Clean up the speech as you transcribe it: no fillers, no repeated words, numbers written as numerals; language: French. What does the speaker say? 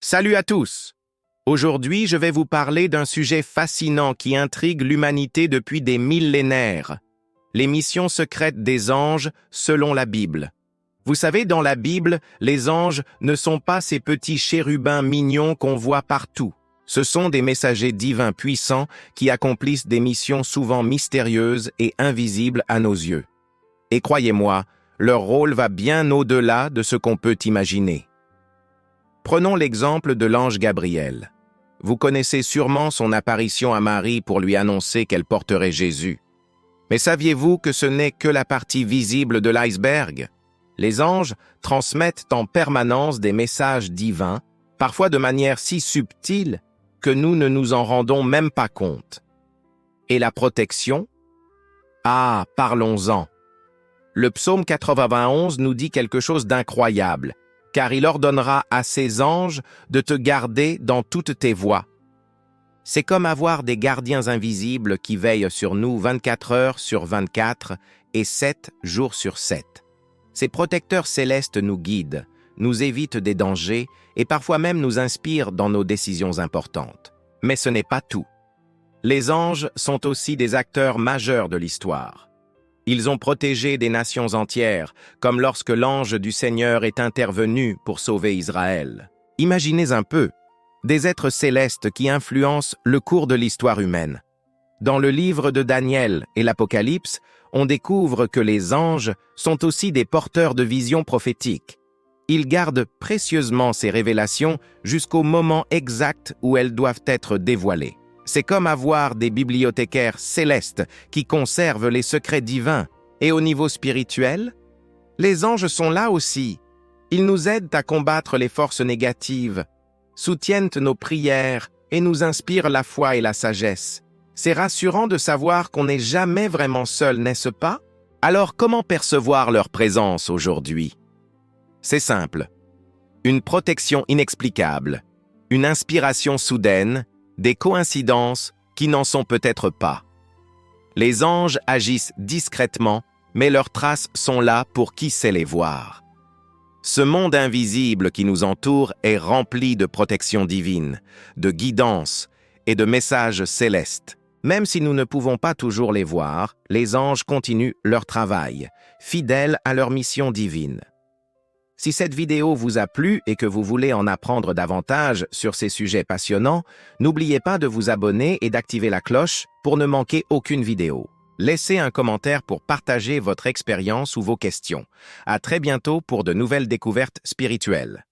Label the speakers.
Speaker 1: Salut à tous! Aujourd'hui, je vais vous parler d'un sujet fascinant qui intrigue l'humanité depuis des millénaires. Les missions secrètes des anges selon la Bible. Vous savez, dans la Bible, les anges ne sont pas ces petits chérubins mignons qu'on voit partout. Ce sont des messagers divins puissants qui accomplissent des missions souvent mystérieuses et invisibles à nos yeux. Et croyez-moi, leur rôle va bien au-delà de ce qu'on peut imaginer. Prenons l'exemple de l'ange Gabriel. Vous connaissez sûrement son apparition à Marie pour lui annoncer qu'elle porterait Jésus. Mais saviez-vous que ce n'est que la partie visible de l'iceberg? Les anges transmettent en permanence des messages divins, parfois de manière si subtile que nous ne nous en rendons même pas compte. Et la protection? Ah, parlons-en. Le psaume 91 nous dit quelque chose d'incroyable, car il ordonnera à ses anges de te garder dans toutes tes voies. C'est comme avoir des gardiens invisibles qui veillent sur nous 24 heures sur 24 et 7 jours sur 7. Ces protecteurs célestes nous guident, nous évitent des dangers et parfois même nous inspirent dans nos décisions importantes. Mais ce n'est pas tout. Les anges sont aussi des acteurs majeurs de l'histoire. Ils ont protégé des nations entières, comme lorsque l'ange du Seigneur est intervenu pour sauver Israël. Imaginez un peu, des êtres célestes qui influencent le cours de l'histoire humaine. Dans le livre de Daniel et l'Apocalypse, on découvre que les anges sont aussi des porteurs de visions prophétiques. Ils gardent précieusement ces révélations jusqu'au moment exact où elles doivent être dévoilées. C'est comme avoir des bibliothécaires célestes qui conservent les secrets divins. Et au niveau spirituel, les anges sont là aussi. Ils nous aident à combattre les forces négatives, soutiennent nos prières et nous inspirent la foi et la sagesse. C'est rassurant de savoir qu'on n'est jamais vraiment seul, n'est-ce pas? Alors comment percevoir leur présence aujourd'hui? C'est simple. Une protection inexplicable, une inspiration soudaine, des coïncidences qui n'en sont peut-être pas. Les anges agissent discrètement, mais leurs traces sont là pour qui sait les voir. Ce monde invisible qui nous entoure est rempli de protection divine, de guidance et de messages célestes. Même si nous ne pouvons pas toujours les voir, les anges continuent leur travail, fidèles à leur mission divine. Si cette vidéo vous a plu et que vous voulez en apprendre davantage sur ces sujets passionnants, n'oubliez pas de vous abonner et d'activer la cloche pour ne manquer aucune vidéo. Laissez un commentaire pour partager votre expérience ou vos questions. À très bientôt pour de nouvelles découvertes spirituelles.